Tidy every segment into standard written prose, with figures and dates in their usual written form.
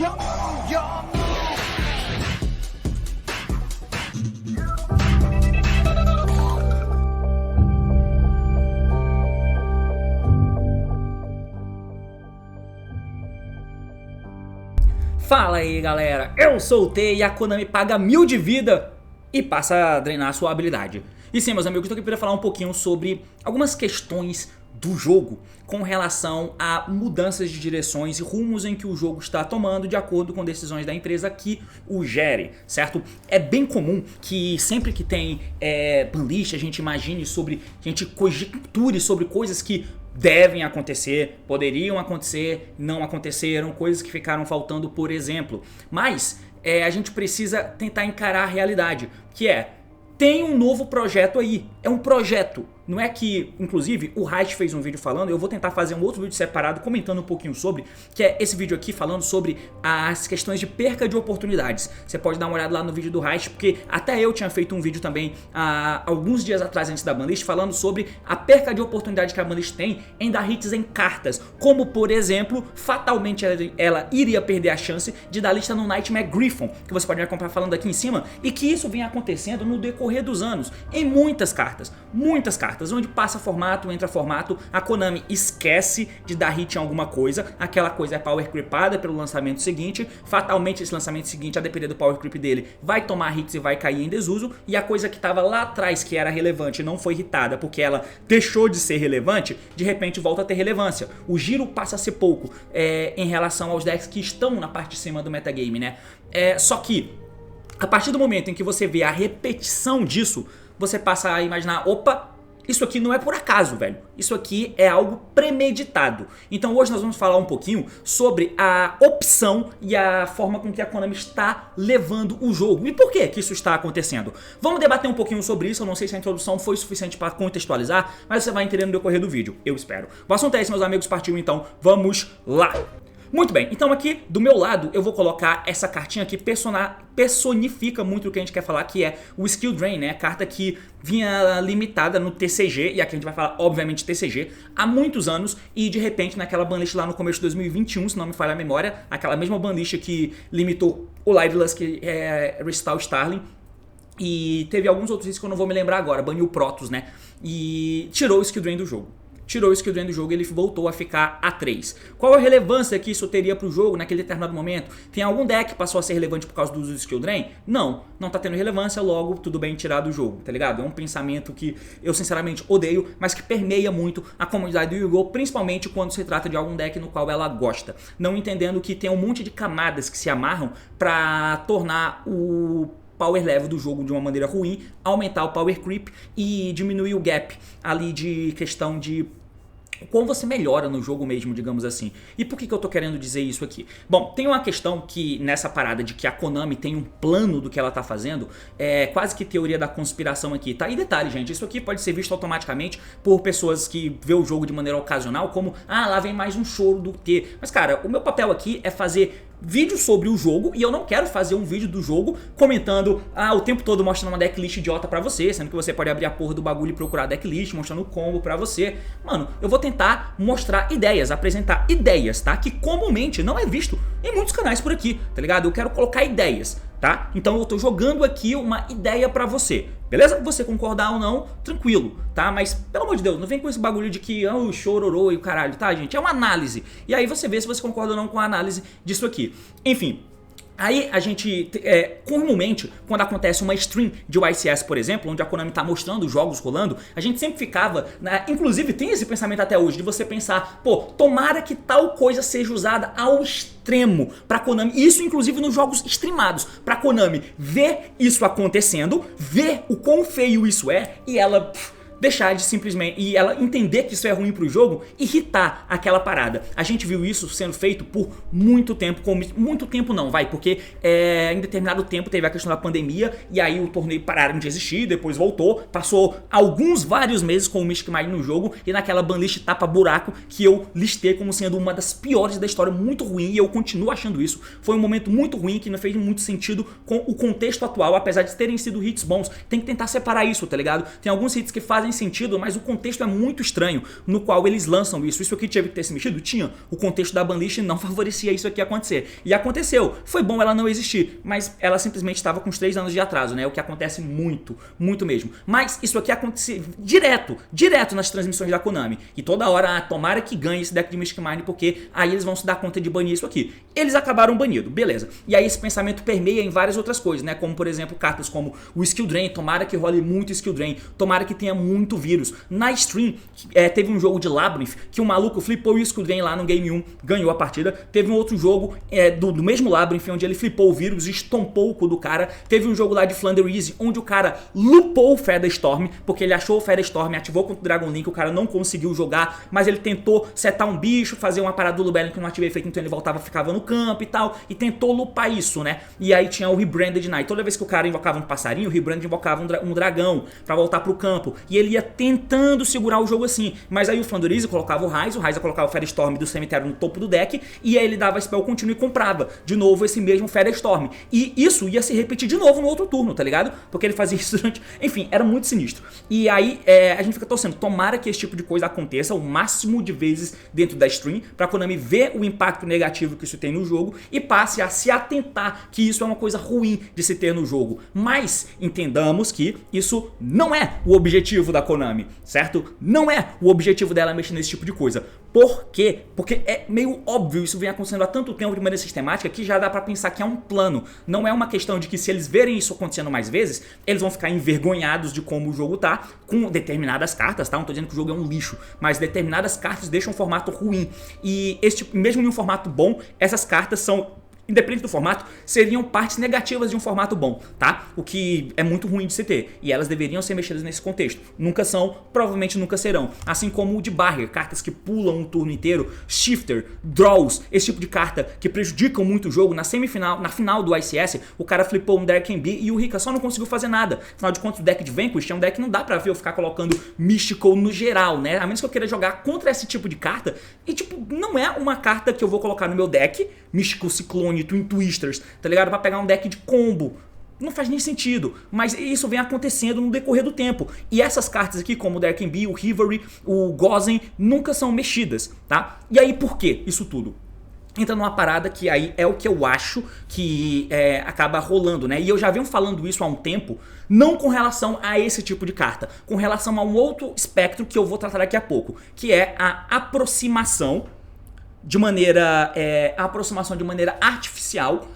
Fala aí galera, eu sou o T e a Konami paga 1000 de vida e passa a drenar a sua habilidade. E sim, meus amigos, estou aqui para falar um pouquinho sobre algumas questões do jogo com relação a mudanças de direções e rumos em que o jogo está tomando de acordo com decisões da empresa que o gere, certo? É bem comum que sempre que tem banlist a gente imagine sobre, a gente conjecture sobre coisas que devem acontecer, poderiam acontecer, não aconteceram, coisas que ficaram faltando, por exemplo. Mas a gente precisa tentar encarar a realidade, que tem um novo projeto aí, é um projeto. Não é que, inclusive, o Reich fez um vídeo falando, eu vou tentar fazer um outro vídeo separado comentando um pouquinho sobre, que é esse vídeo aqui falando sobre as questões de perca de oportunidades. Você pode dar uma olhada lá no vídeo do Reich, porque até eu tinha feito um vídeo também alguns dias atrás antes da banlist falando sobre a perca de oportunidade que a banlist tem em dar hits em cartas, como por exemplo, fatalmente ela iria perder a chance de dar lista no Nightmare Griffon, que você pode me acompanhar falando aqui em cima, e que isso vem acontecendo no decorrer dos anos, em muitas cartas, onde passa formato, entra formato, a Konami esquece de dar hit em alguma coisa, aquela coisa é power creepada pelo lançamento seguinte, fatalmente esse lançamento seguinte, a depender do power creep dele, vai tomar hits e vai cair em desuso, e a coisa que estava lá atrás, que era relevante, não foi hitada porque ela deixou de ser relevante, de repente volta a ter relevância. O giro passa a ser pouco em relação aos decks que estão na parte de cima do metagame, né? Só que, a partir do momento em que você vê a repetição disso, você passa a imaginar, opa, isso aqui não é por acaso, velho. Isso aqui é algo premeditado. Então hoje nós vamos falar um pouquinho sobre a opção e a forma com que a Konami está levando o jogo. E por que isso está acontecendo? Vamos debater um pouquinho sobre isso. Eu não sei se a introdução foi suficiente para contextualizar, mas você vai entender no decorrer do vídeo, eu espero. O assunto é esse, meus amigos, partiu então, vamos lá! Muito bem, então aqui do meu lado eu vou colocar essa cartinha que personifica muito o que a gente quer falar, que é o Skill Drain, né? A carta que vinha limitada no TCG, e aqui a gente vai falar obviamente TCG, há muitos anos, e de repente naquela banlist lá no começo de 2021, se não me falha a memória, aquela mesma banlist que limitou o Liveless, que é Restyle Starling, e teve alguns outros riscos que eu não vou me lembrar agora, baniu o Protoss, né? E tirou o Skill Drain do jogo. Tirou o Skill Drain do jogo e ele voltou a ficar a 3. Qual a relevância que isso teria pro jogo naquele determinado momento? Tem algum deck que passou a ser relevante por causa do uso do Skill Drain? Não, não tá tendo relevância, logo tudo bem tirar do jogo, tá ligado? É um pensamento que eu sinceramente odeio, mas que permeia muito a comunidade do Yu-Gi-Oh!, principalmente quando se trata de algum deck no qual ela gosta. Não entendendo que tem um monte de camadas que se amarram pra tornar o power level do jogo de uma maneira ruim, aumentar o power creep e diminuir o gap ali de questão de como você melhora no jogo mesmo, digamos assim. E por que eu tô querendo dizer isso aqui? Bom, tem uma questão que nessa parada de que a Konami tem um plano do que ela tá fazendo, é quase que teoria da conspiração aqui, tá? E detalhe, gente, isso aqui pode ser visto automaticamente por pessoas que vê o jogo de maneira ocasional, como, lá vem mais um choro do quê? Mas cara, o meu papel aqui é fazer vídeo sobre o jogo, e eu não quero fazer um vídeo do jogo comentando o tempo todo mostrando uma decklist idiota pra você, sendo que você pode abrir a porra do bagulho e procurar a decklist, mostrando o combo pra você. Mano, eu vou tentar mostrar ideias, apresentar ideias, tá? Que comumente não é visto em muitos canais por aqui, tá ligado? Eu quero colocar ideias, tá? Então eu tô jogando aqui uma ideia pra você, beleza? Você concordar ou não, tranquilo, tá? Mas, pelo amor de Deus, não vem com esse bagulho de que o chororô e o caralho, tá, gente? É uma análise. E aí você vê se você concorda ou não com a análise disso aqui. Enfim, aí a gente, comumente, quando acontece uma stream de YCS, por exemplo, onde a Konami tá mostrando os jogos rolando, a gente sempre ficava, inclusive tem esse pensamento até hoje, de você pensar, pô, tomara que tal coisa seja usada ao extremo pra Konami, isso inclusive nos jogos streamados, pra Konami ver isso acontecendo, ver o quão feio isso é, e ela deixar de simplesmente, e ela entender que isso é ruim pro jogo, irritar aquela parada. A gente viu isso sendo feito por muito tempo, muito tempo não, porque em determinado tempo teve a questão da pandemia, e aí o torneio pararam de existir, depois voltou, passou vários meses com o Mystic Mine no jogo, e naquela banlist tapa-buraco que eu listei como sendo uma das piores da história, muito ruim, e eu continuo achando isso. Foi um momento muito ruim, que não fez muito sentido com o contexto atual, apesar de terem sido hits bons. Tem que tentar separar isso, tá ligado? Tem alguns hits que fazem fazem sentido, mas o contexto é muito estranho no qual eles lançam isso. Isso aqui tinha que ter se mexido? Tinha. O contexto da banlist não favorecia isso aqui acontecer. E aconteceu. Foi bom ela não existir, mas ela simplesmente estava com uns 3 anos de atraso, né? O que acontece muito, muito mesmo. Mas isso aqui acontecia direto nas transmissões da Konami. E toda hora, tomara que ganhe esse deck de Mystic Mine, porque aí eles vão se dar conta de banir isso aqui. Eles acabaram banindo, beleza. E aí esse pensamento permeia em várias outras coisas, né? Como, por exemplo, cartas como o Skill Drain, tomara que role muito Skill Drain, tomara que tenha muito vírus. Na stream, teve um jogo de Labyrinth que o maluco flipou o Skill Drain lá no Game 1, ganhou a partida. Teve um outro jogo do mesmo Labyrinth, onde ele flipou o vírus e estompou o cu do cara. Teve um jogo lá de Flounder Easy, onde o cara lupou o Featherstorm, porque ele achou o Featherstorm, ativou contra o Dragon Link, o cara não conseguiu jogar, mas ele tentou setar um bicho, fazer uma parada do Lubellion que não ativei efeito, então ele voltava, ficava no campo e tal, e tentou lupar isso, né? E aí tinha o Rebranded Knight. Toda vez que o cara invocava um passarinho, o Rebranded invocava um dragão pra voltar pro campo, e ele ia tentando segurar o jogo assim, mas aí o Flounder Easy colocava o Raiza colocava o Featherstorm do cemitério no topo do deck, e aí ele dava spell contínuo e comprava de novo esse mesmo Featherstorm, e isso ia se repetir de novo no outro turno, tá ligado? Porque ele fazia isso durante... Enfim, era muito sinistro. E aí a gente fica torcendo, tomara que esse tipo de coisa aconteça o máximo de vezes dentro da stream, pra Konami ver o impacto negativo que isso tem no jogo e passe a se atentar que isso é uma coisa ruim de se ter no jogo. Mas entendamos que isso não é o objetivo da Konami, certo? Não é o objetivo dela mexer nesse tipo de coisa. Por quê? Porque é meio óbvio, isso vem acontecendo há tanto tempo de maneira sistemática que já dá pra pensar que é um plano. Não é uma questão de que se eles verem isso acontecendo mais vezes, eles vão ficar envergonhados de como o jogo tá com determinadas cartas, tá? Não tô dizendo que o jogo é um lixo, mas determinadas cartas deixam um formato ruim. E mesmo em um formato bom, essas cartas são... independente do formato, seriam partes negativas de um formato bom, tá? O que é muito ruim de se ter. E elas deveriam ser mexidas nesse contexto. Nunca são, provavelmente nunca serão. Assim como o de Barrier, cartas que pulam um turno inteiro, Shifter, Draws, esse tipo de carta que prejudicam muito o jogo. Na semifinal, na final do ICS, o cara flipou um Derek B e o Rika só não conseguiu fazer nada. Afinal de contas, o deck de Vanquish é um deck que não dá pra ver eu ficar colocando Mystical no geral, né? A menos que eu queira jogar contra esse tipo de carta. E tipo, não é uma carta que eu vou colocar no meu deck, Mystical Cyclone, Twin Twisters, tá ligado? Pra pegar um deck de combo. Não faz nem sentido, mas isso vem acontecendo no decorrer do tempo. E essas cartas aqui, como o Derek B, o Reverie, o Gozen, nunca são mexidas, tá? E aí por que isso tudo? Entra numa parada que aí é o que eu acho que acaba rolando, né? E eu já venho falando isso há um tempo, não com relação a esse tipo de carta, com relação a um outro espectro que eu vou tratar daqui a pouco, que é a aproximação de maneira artificial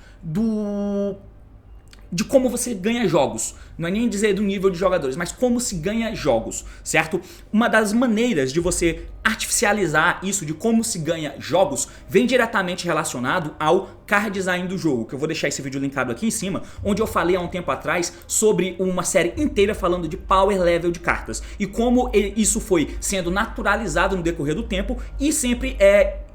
de como você ganha jogos. Não é nem dizer do nível de jogadores, mas como se ganha jogos, certo? Uma das maneiras de você artificializar isso, de como se ganha jogos, vem diretamente relacionado ao card design do jogo, que eu vou deixar esse vídeo linkado aqui em cima, onde eu falei há um tempo atrás sobre uma série inteira falando de power level de cartas e como isso foi sendo naturalizado no decorrer do tempo e sempre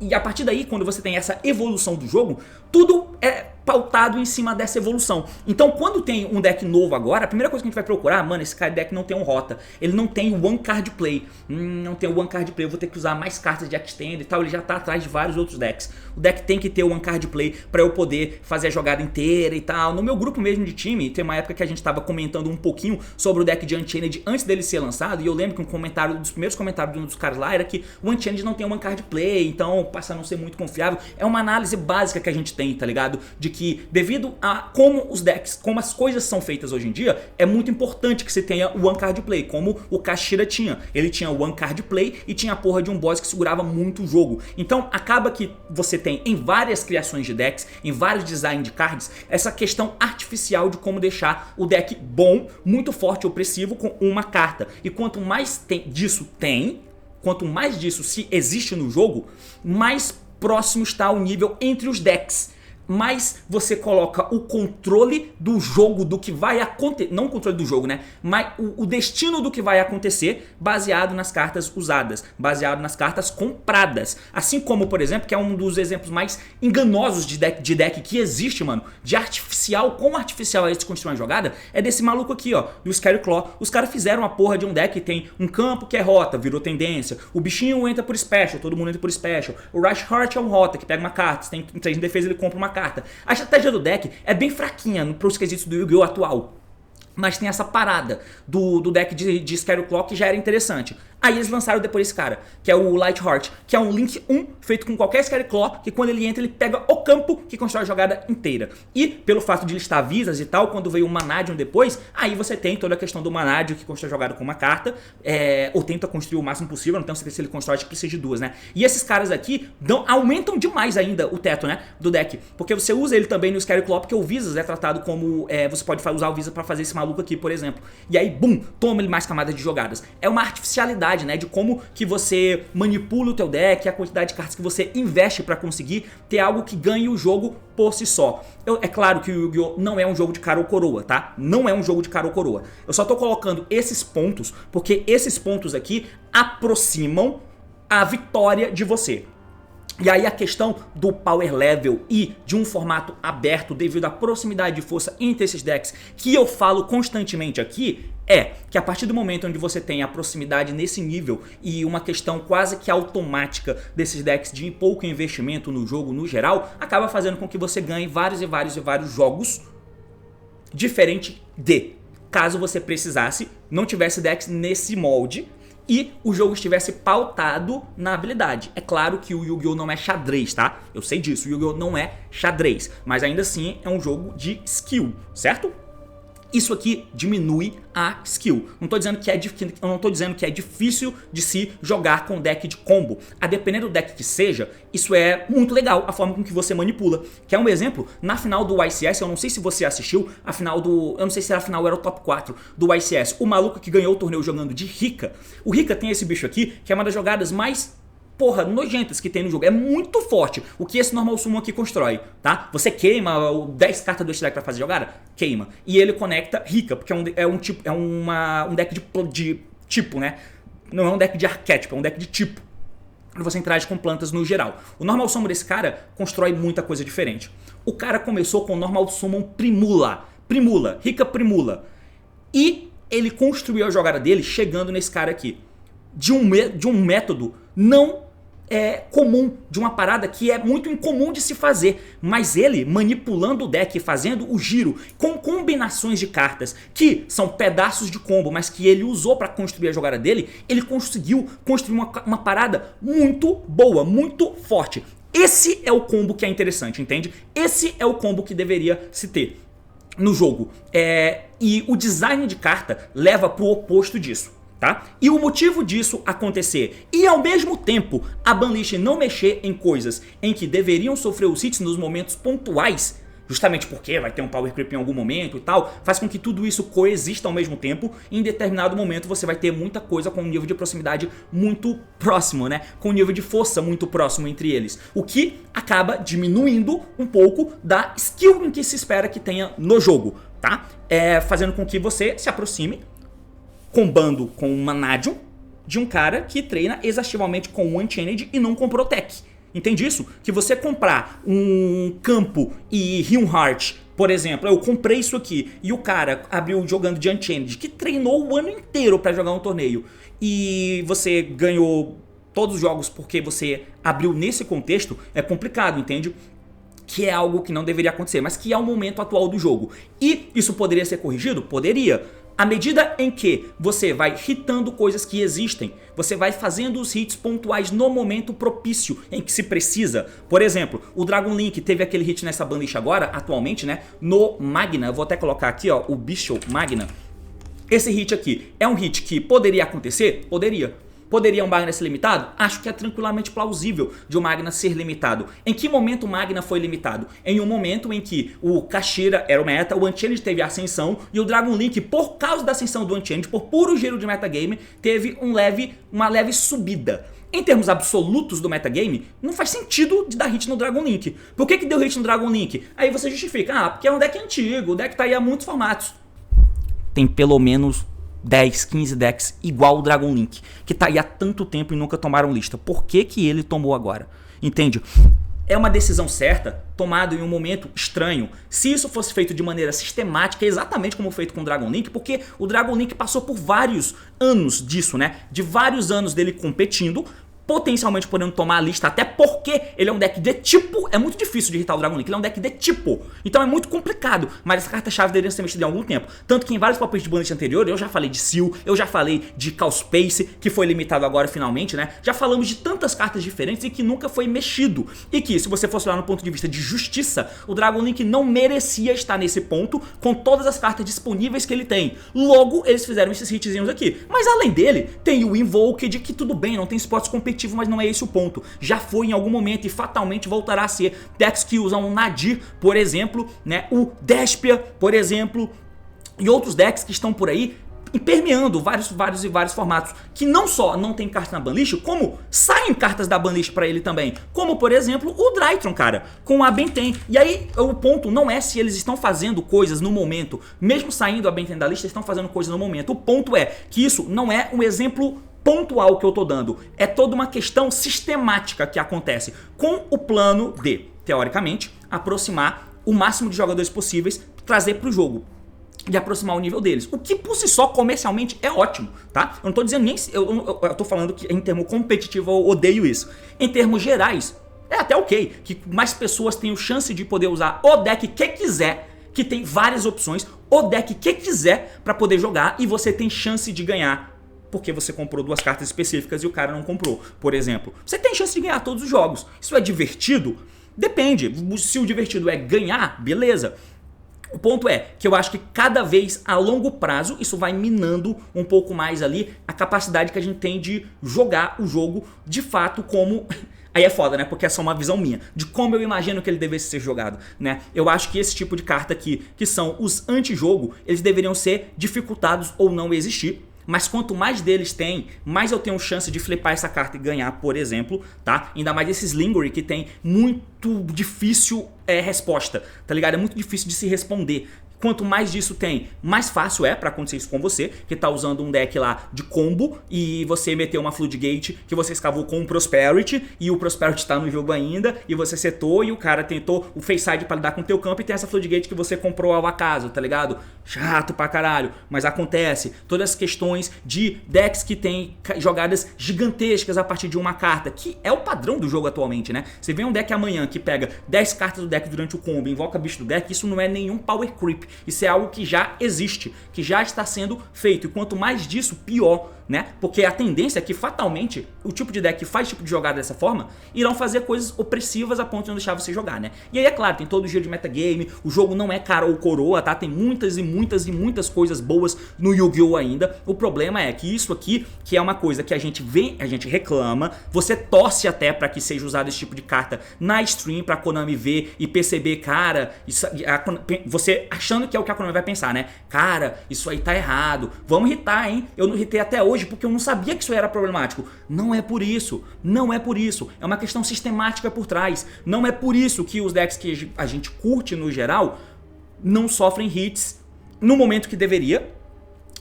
e a partir daí, quando você tem essa evolução do jogo, tudo é pautado em cima dessa evolução. Então, quando tem um deck novo agora, a primeira coisa que a gente vai procurar, mano, esse deck não tem um rota, ele não tem o One Card Play, não tem o One Card Play, eu vou ter que usar mais cartas de Extend e tal, ele já tá atrás de vários outros decks. O deck tem que ter o One Card Play pra eu poder fazer a jogada inteira e tal. No meu grupo mesmo de time, tem uma época que a gente tava comentando um pouquinho sobre o deck de Unchained antes dele ser lançado, e eu lembro que um dos primeiros comentários de um dos caras lá era que o Unchained não tem One Card Play, então passa a não ser muito confiável. É uma análise básica que a gente tem, tá ligado? De que devido a como os decks, como as coisas são feitas hoje em dia, é muito importante que você tenha o One Card Play, como o Kashira tinha. Ele tinha o One Card Play e tinha a porra de um boss que segurava muito o jogo. Então acaba que você tem em várias criações de decks, em vários designs de cards, essa questão artificial de como deixar o deck bom, muito forte e opressivo com uma carta. E quanto mais quanto mais disso se existe no jogo, mais próximo está o nível entre os decks. Mas você coloca o controle do jogo, do que vai acontecer, não o controle do jogo, né? Mas o destino do que vai acontecer baseado nas cartas usadas, baseado nas cartas compradas. Assim como, por exemplo, que é um dos exemplos mais enganosos de deck que existe, mano, de artificial, como artificial é esse construir uma jogada, é desse maluco aqui, ó, do Scary Claw. Os caras fizeram a porra de um deck que tem um campo que é rota, virou tendência, o bichinho entra por special, todo mundo entra por special, o Rush Heart é um rota, que pega uma carta, se tem 3 de defesa ele compra uma carta. A estratégia do deck é bem fraquinha para os quesitos do Yu-Gi-Oh! Atual. Mas tem essa parada do deck de Scary Claw que já era interessante. Aí eles lançaram depois esse cara, que é o Light Heart, que é um Link 1 feito com qualquer Scary Claw, que quando ele entra ele pega o campo que constrói a jogada inteira. E pelo fato de listar visas e tal, quando veio o Mannadium depois, aí você tem toda a questão do Mannadium que constrói a jogada com uma carta, ou tenta construir o máximo possível, não tenho certeza se ele constrói, acho que precisa de duas, né? E esses caras aqui aumentam demais ainda o teto, né, do deck, porque você usa ele também no Scary Claw, porque o Visas é tratado como, você pode usar o Visas pra fazer esse maluco aqui, por exemplo. E aí, bum, toma ele mais camadas de jogadas. É uma artificialidade, né, de como que você manipula o teu deck, a quantidade de cartas que você investe pra conseguir ter algo que ganhe o jogo por si só. É claro que o Yu-Gi-Oh! Não é um jogo de cara ou coroa, tá? Não é um jogo de cara ou coroa. Eu só tô colocando esses pontos porque esses pontos aqui aproximam a vitória de você. E aí a questão do power level e de um formato aberto devido à proximidade de força entre esses decks que eu falo constantemente aqui é que a partir do momento onde você tem a proximidade nesse nível e uma questão quase que automática desses decks de pouco investimento no jogo no geral, acaba fazendo com que você ganhe vários jogos diferente de caso você precisasse, não tivesse decks nesse molde e o jogo estivesse pautado na habilidade. É claro que o Yu-Gi-Oh! Não é xadrez, tá? Eu sei disso, o Yu-Gi-Oh! Não é xadrez, mas ainda assim é um jogo de skill, certo? Isso aqui diminui a skill. Não tô dizendo que é difícil de se jogar com deck de combo. A depender do deck que seja, isso é muito legal, a forma com que você manipula. Quer um exemplo? Na final do YCS, eu não sei se você assistiu, a final do... Eu não sei se era a final, era o top 4 do YCS. O maluco que ganhou o torneio jogando de Rika. O Rika tem esse bicho aqui, que é uma das jogadas mais... nojentas que tem no jogo. É muito forte o que esse Normal Summon aqui constrói, tá? Você queima 10 cartas do deck pra fazer jogada? Queima. E ele conecta Rika, porque é um deck de tipo, né? Não é um deck de arquétipo, é um deck de tipo. Você interage com plantas no geral. O Normal Summon desse cara constrói muita coisa diferente. O cara começou com o Normal Summon Primula, Rika Primula. E ele construiu a jogada dele chegando nesse cara aqui. De um método não comum, de uma parada que é muito incomum de se fazer, mas ele manipulando o deck, fazendo o giro com combinações de cartas que são pedaços de combo, mas que ele usou para construir a jogada dele, ele conseguiu construir uma parada muito boa, muito forte. Esse é o combo que é interessante, entende? Esse é o combo que deveria se ter no jogo, e o design de carta leva pro oposto disso. Tá? E o motivo disso acontecer e ao mesmo tempo a Banlist não mexer em coisas em que deveriam sofrer os hits nos momentos pontuais, justamente porque vai ter um power creep em algum momento e tal, faz com que tudo isso coexista ao mesmo tempo e em determinado momento você vai ter muita coisa com um nível de proximidade muito próximo, né? Com um nível de força muito próximo entre eles, o que acaba diminuindo um pouco da skill em que se espera que tenha no jogo, tá? Fazendo com que você se aproxime combando com um Mannadium de um cara que treina exaustivamente com o Unchained e não comprou tech. Entende isso? Que você comprar um campo e Heart, por exemplo, eu comprei isso aqui e o cara abriu jogando de Unchained, que treinou o ano inteiro pra jogar um torneio, e você ganhou todos os jogos porque você abriu nesse contexto, é complicado, entende? Que é algo que não deveria acontecer, mas que é o momento atual do jogo. E isso poderia ser corrigido? Poderia. À medida em que você vai hitando coisas que existem, você vai fazendo os hits pontuais no momento propício em que se precisa. Por exemplo, o Dragon Link teve aquele hit nessa Banlist agora, atualmente, né? No Magna, eu vou até colocar aqui, ó, o Bicho Magna. Esse hit aqui é um hit que poderia acontecer? Poderia. Poderia um Magna ser limitado? Acho que é tranquilamente plausível de um Magna ser limitado. Em que momento o Magna foi limitado? Em um momento em que o Kashira era o meta, o Unchained teve a ascensão e o Dragon Link, por causa da ascensão do Unchained, por puro giro de metagame, teve uma leve subida. Em termos absolutos do metagame, não faz sentido de dar hit no Dragon Link. Por que deu hit no Dragon Link? Aí você justifica, porque é um deck antigo, o deck tá aí há muitos formatos. Tem pelo menos 10, 15 decks igual o Dragon Link, que tá aí há tanto tempo e nunca tomaram lista. Por que ele tomou agora? Entende? É uma decisão certa, tomada em um momento estranho. Se isso fosse feito de maneira sistemática, exatamente como feito com o Dragon Link, porque o Dragon Link passou por vários anos disso, né? De vários anos dele competindo, potencialmente podendo tomar a lista, até porque ele é um deck de tipo, é muito difícil de irritar o Dragon Link, ele é um deck de tipo, então é muito complicado, mas essa carta-chave deveria ser mexida em algum tempo, tanto que em vários palpites de banlist anterior, eu já falei de Seal, eu já falei de Call Space, que foi limitado agora finalmente, né, já falamos de tantas cartas diferentes e que nunca foi mexido, e que se você fosse olhar no ponto de vista de justiça, o Dragon Link não merecia estar nesse ponto, com todas as cartas disponíveis que ele tem, logo eles fizeram esses hitzinhos aqui, mas além dele, tem o Invoked, que tudo bem, não tem spots competitivos, mas não é esse o ponto. Já foi em algum momento e fatalmente voltará a ser. Decks que usam o Nadir, por exemplo, né? O Despia, por exemplo, e outros decks que estão por aí permeando vários formatos, que não só não tem carta na banlist, como saem cartas da banlist pra ele também, como por exemplo o Drytron, cara, com a Benten. E aí o ponto não é se eles estão fazendo coisas no momento, mesmo saindo a Benten da lista, eles estão fazendo coisas no momento. O ponto é que isso não é um exemplo pontual que eu tô dando, é toda uma questão sistemática que acontece com o plano de, teoricamente, aproximar o máximo de jogadores possíveis, trazer pro jogo e aproximar o nível deles, o que por si só comercialmente é ótimo, tá? Eu não tô dizendo nem, eu tô falando que em termo competitivo eu odeio isso, em termos gerais é até ok, que mais pessoas tenham chance de poder usar o deck que quiser, que tem várias opções, o deck que quiser pra poder jogar e você tem chance de ganhar porque você comprou duas cartas específicas e o cara não comprou, por exemplo. Você tem chance de ganhar todos os jogos. Isso é divertido? Depende. Se o divertido é ganhar, beleza. O ponto é que eu acho que cada vez a longo prazo isso vai minando um pouco mais ali a capacidade que a gente tem de jogar o jogo de fato como... Aí é foda, né? Porque é só uma visão minha de como eu imagino que ele devesse ser jogado, né? Eu acho que esse tipo de carta aqui, que são os anti-jogo, eles deveriam ser dificultados ou não existir. Mas quanto mais deles tem, mais eu tenho chance de flipar essa carta e ganhar, por exemplo, tá? Ainda mais esses Lingering que tem muito difícil resposta, tá ligado? É muito difícil de se responder. Quanto mais disso tem, mais fácil é pra acontecer isso com você, que tá usando um deck lá de combo e você meteu uma Floodgate que você escavou com um Prosperity e o Prosperity tá no jogo ainda e você setou e o cara tentou o Face Side pra lidar com o teu campo e tem essa Floodgate que você comprou ao acaso, tá ligado? Chato pra caralho, mas acontece. Todas as questões de decks que tem jogadas gigantescas a partir de uma carta, que é o padrão do jogo atualmente, né? Você vê um deck amanhã que pega 10 cartas do deck durante o combo, invoca bicho do deck, isso não é nenhum power creep. Isso é algo que já existe, que já está sendo feito. E quanto mais disso, pior, né? Porque a tendência é que fatalmente o tipo de deck que faz tipo de jogada dessa forma irão fazer coisas opressivas a ponto de não deixar você jogar, né? E aí é claro, tem todo o giro de metagame, o jogo não é cara ou coroa, tá? Tem muitas coisas boas no Yu-Gi-Oh! Ainda. O problema é que isso aqui, que é uma coisa que a gente vê, a gente reclama, você torce até pra que seja usado esse tipo de carta na stream, pra Konami ver e perceber, cara, isso, você achando que é o que a Konami vai pensar, né? Cara, isso aí tá errado, vamos irritar, hein? Eu não irritei até hoje porque eu não sabia que isso era problemático. Não é por isso, não é por isso. É uma questão sistemática por trás. Não é por isso que os decks que a gente curte no geral não sofrem hits no momento que deveria.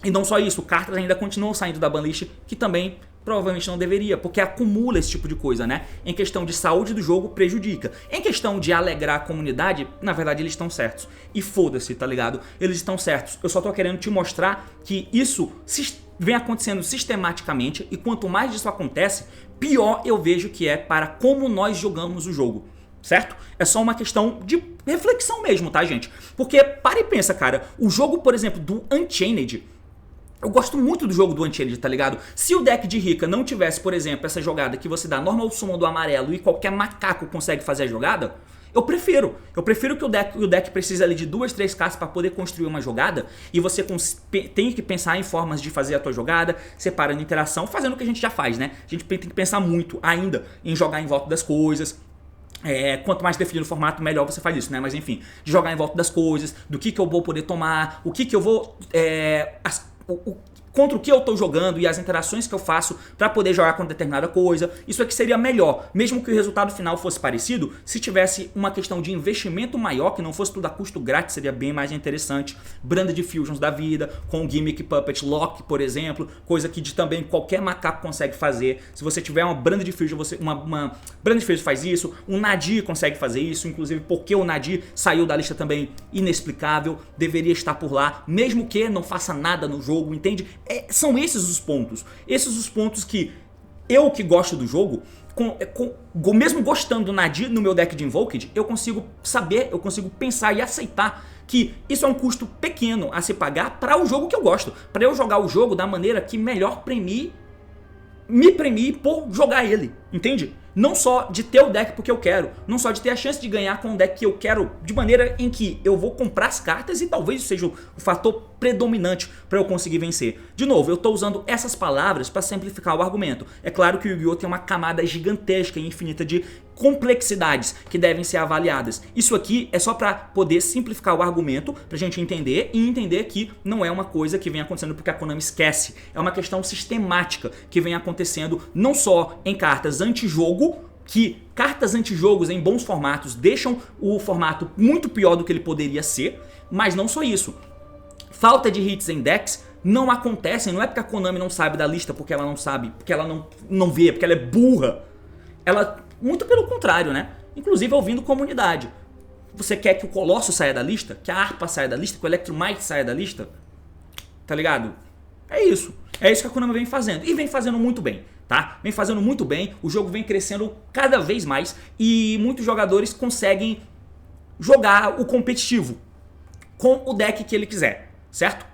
E não só isso, cartas ainda continuam saindo da banlist que também provavelmente não deveria, porque acumula esse tipo de coisa, né? Em questão de saúde do jogo, prejudica. Em questão de alegrar a comunidade, na verdade eles estão certos. E foda-se, tá ligado? Eles estão certos. Eu só tô querendo te mostrar que isso vem acontecendo sistematicamente e quanto mais disso acontece, pior eu vejo que é para como nós jogamos o jogo. Certo? É só uma questão de reflexão mesmo, tá, gente? Porque, para e pensa, cara, o jogo, por exemplo, do Unchained, eu gosto muito do jogo do Unchained, tá ligado? Se o deck de Rika não tivesse, por exemplo, essa jogada que você dá normal summon do amarelo e qualquer macaco consegue fazer a jogada, eu prefiro que o deck precise ali de 2, 3 cartas para poder construir uma jogada e você tem que pensar em formas de fazer a tua jogada, separando interação, fazendo o que a gente já faz, né? A gente tem que pensar muito ainda em jogar em volta das coisas. Quanto mais definido o formato, melhor você faz isso, né? Mas enfim, de jogar em volta das coisas, do que eu vou poder tomar, o que eu vou... contra o que eu tô jogando e as interações que eu faço pra poder jogar com determinada coisa. Isso aqui seria melhor, mesmo que o resultado final fosse parecido, se tivesse uma questão de investimento maior, que não fosse tudo a custo grátis, seria bem mais interessante. Branded Fusions da vida, com o Gimmick Puppet Lock, por exemplo, coisa que também qualquer macaco consegue fazer. Se você tiver uma Branded Fusion, uma Branded Fusion faz isso, um Nadir consegue fazer isso, inclusive porque o Nadir saiu da lista também inexplicável, deveria estar por lá, mesmo que não faça nada no jogo, entende? São esses os pontos que eu que gosto do jogo, mesmo gostando do Nadir no meu deck de Invoked, eu consigo saber, eu consigo pensar e aceitar que isso é um custo pequeno a se pagar para o jogo que eu gosto, para eu jogar o jogo da maneira que melhor me premie por jogar ele, entende? Não só de ter o deck porque eu quero, não só de ter a chance de ganhar com o deck que eu quero, de maneira em que eu vou comprar as cartas e talvez isso seja o fator predominante para eu conseguir vencer. De novo, eu estou usando essas palavras para simplificar o argumento. É claro que o Yu-Gi-Oh! Tem uma camada gigantesca e infinita de complexidades que devem ser avaliadas. Isso aqui é só para poder simplificar o argumento, pra gente entender e entender que não é uma coisa que vem acontecendo porque a Konami esquece. É uma questão sistemática que vem acontecendo não só em cartas anti-jogo, que cartas antijogos em bons formatos deixam o formato muito pior do que ele poderia ser, mas não só isso. Falta de hits em decks não acontecem, não é porque a Konami não sabe da lista, porque ela não sabe, porque ela não vê, porque ela é burra. Ela, muito pelo contrário, né? Inclusive ouvindo comunidade. Você quer que o Colosso saia da lista? Que a Harpa saia da lista? Que o Electromite saia da lista? Tá ligado? É isso. É isso que a Konami vem fazendo. E vem fazendo muito bem, tá? Vem fazendo muito bem. O jogo vem crescendo cada vez mais. E muitos jogadores conseguem jogar o competitivo com o deck que ele quiser, certo?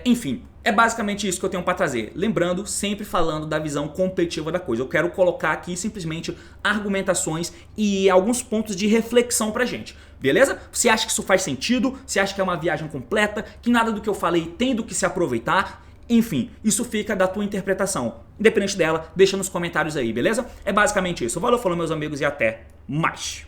Enfim, é basicamente isso que eu tenho pra trazer. Lembrando, sempre falando da visão competitiva da coisa. Eu quero colocar aqui simplesmente argumentações e alguns pontos de reflexão pra gente. Beleza? Você acha que isso faz sentido? Você acha que é uma viagem completa? Que nada do que eu falei tem do que se aproveitar? Enfim, isso fica da tua interpretação. Independente dela, deixa nos comentários aí, beleza? É basicamente isso. Valeu, falou meus amigos e até mais.